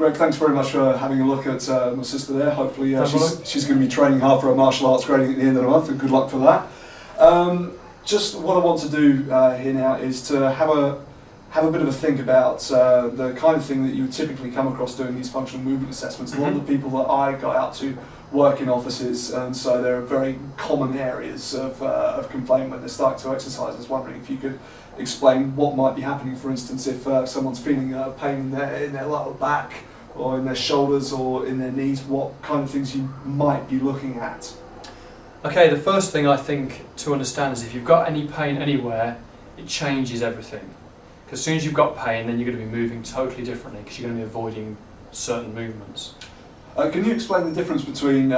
Greg, thanks very much for having a look at my sister there. Hopefully she's going to be training hard for her martial arts grading at the end of the month, and good luck for that. Just what I want to do here now is to have a bit of a think about the kind of thing that you would typically come across doing these functional movement assessments. A lot of the people that I got out to work in offices, and so there are very common areas of complaint when they're starting to exercise. I was wondering if you could explain what might be happening, for instance, if someone's feeling pain in their lower back or in their shoulders or in their knees, what kind of things you might be looking at. Okay, the first thing I think to understand is if you've got any pain anywhere, it changes everything. Because as soon as you've got pain, then you're going to be moving totally differently because you're going to be avoiding certain movements. Can you explain the difference between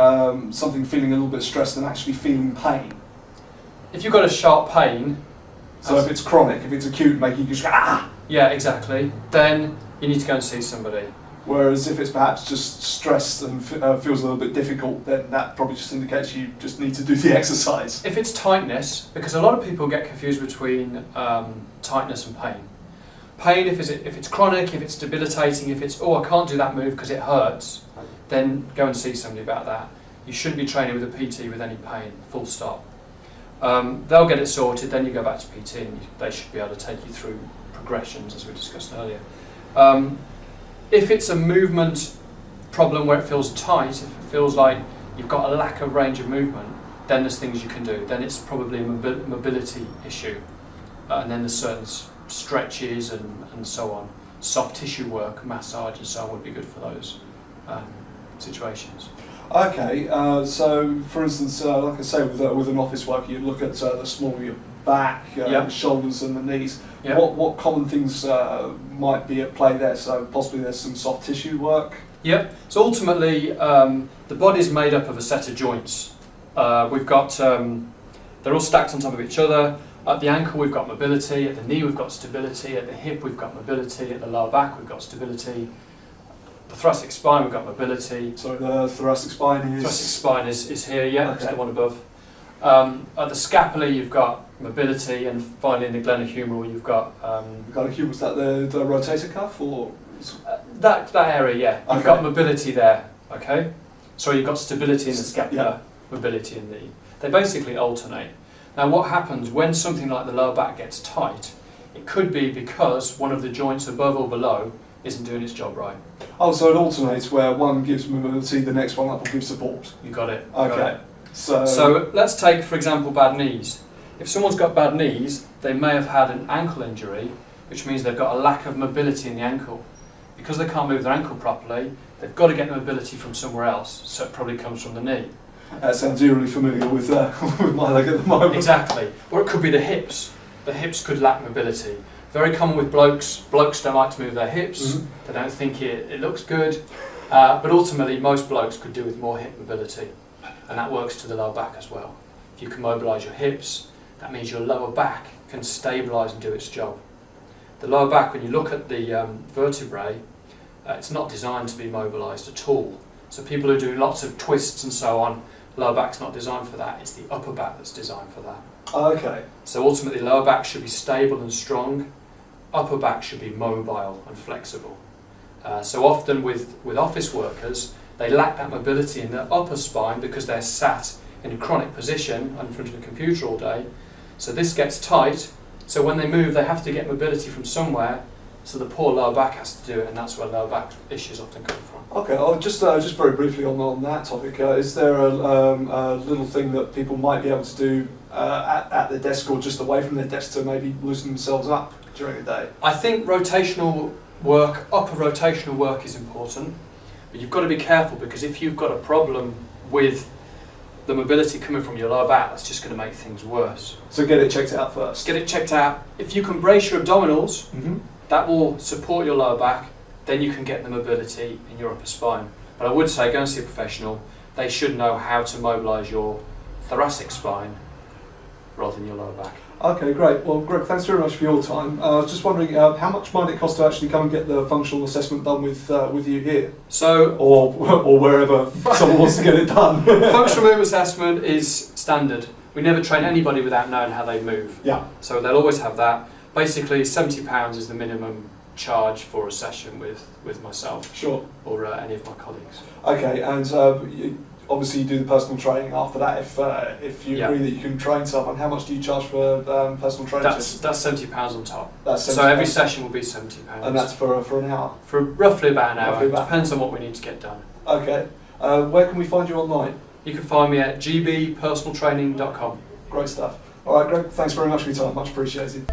something feeling a little bit stressed and actually feeling pain? If you've got a sharp pain, so if it's chronic, if it's acute, making you just go, ah! Yeah, exactly, then you need to go and see somebody. Whereas if it's perhaps just stressed and feels a little bit difficult, then that probably just indicates you just need to do the exercise. If it's tightness, because a lot of people get confused between tightness and pain. Pain, if it's chronic, if it's debilitating, if it's, oh, I can't do that move because it hurts, then go and see somebody about that. You shouldn't be training with a PT with any pain, full stop. They'll get it sorted, then you go back to PT and they should be able to take you through progressions as we discussed earlier. If it's a movement problem where it feels tight, if it feels like you've got a lack of range of movement, then there's things you can do. Then it's probably a mobility issue. And then there's certain stretches and so on. Soft tissue work, massage and so on would be good for those situations. Okay, so for instance, like I say, with an office worker, you look at the small of your back, shoulders and the knees. Yep. What common things might be at play there? So possibly there's some soft tissue work? Yep, so ultimately the body's made up of a set of joints. We've got, they're all stacked on top of each other. At the ankle we've got mobility, at the knee we've got stability, at the hip we've got mobility, at the lower back we've got stability. The thoracic spine, we've got mobility. So the thoracic spine is... Thoracic spine is here, yeah, okay. It's the one above. At the scapula, you've got mobility, and finally in the glenohumeral, you've got... glenohumeral, is that the rotator cuff, or...? That area, yeah. You've okay. got mobility there, okay? So you've got stability in the scapula, mobility in the... They basically alternate. Now what happens when something like the lower back gets tight, it could be because one of the joints above or below isn't doing its job right. Oh, so it alternates where one gives mobility, the next one up will give support. You got it. Okay. Got it. So let's take, for example, bad knees. If someone's got bad knees, they may have had an ankle injury, which means they've got a lack of mobility in the ankle. Because they can't move their ankle properly, they've got to get the mobility from somewhere else, so it probably comes from the knee. That sounds eerily familiar with my leg at the moment. Exactly. Or it could be the hips. The hips could lack mobility. Very common with blokes. Blokes don't like to move their hips. Mm-hmm. They don't think it looks good. But ultimately, most blokes could do with more hip mobility. And that works to the lower back as well. If you can mobilise your hips, that means your lower back can stabilise and do its job. The lower back, when you look at the vertebrae, it's not designed to be mobilised at all. So people who do lots of twists and so on, lower back's not designed for that. It's the upper back that's designed for that. Okay. So ultimately, lower back should be stable and strong. Upper back should be mobile and flexible. So often with office workers, they lack that mobility in their upper spine because they're sat in a chronic position in front of a computer all day. So this gets tight. So when they move, they have to get mobility from somewhere. So the poor lower back has to do it, and that's where lower back issues often come from. Okay, just very briefly on that topic, is there a little thing that people might be able to do at their desk or just away from their desk to maybe loosen themselves up during the day? I think rotational work, upper rotational work is important, but you've got to be careful because if you've got a problem with the mobility coming from your lower back, that's just going to make things worse. So get it checked out first. Get it checked out. If you can brace your abdominals, that will support your lower back, then you can get the mobility in your upper spine. But I would say go and see a professional. They should know how to mobilise your thoracic spine rather than your lower back. Okay, great. Well, Greg, thanks very much for your time. I was just wondering, how much might it cost to actually come and get the functional assessment done with you here? So, or wherever someone wants to get it done. Functional movement assessment is standard. We never train anybody without knowing how they move. Yeah. So they'll always have that. Basically, £70 is the minimum charge for a session with myself. Sure. Or any of my colleagues. Okay, and obviously you do the personal training after that. If you agree that you can train someone, how much do you charge for personal training? That's £70 on top. That's so every session will be £70. And that's for an hour? For roughly about an hour. Depends on what we need to get done. Okay. Where can we find you online? You can find me at gbpersonaltraining.com. Great stuff. All right, Greg, thanks very much for your time. Much appreciated.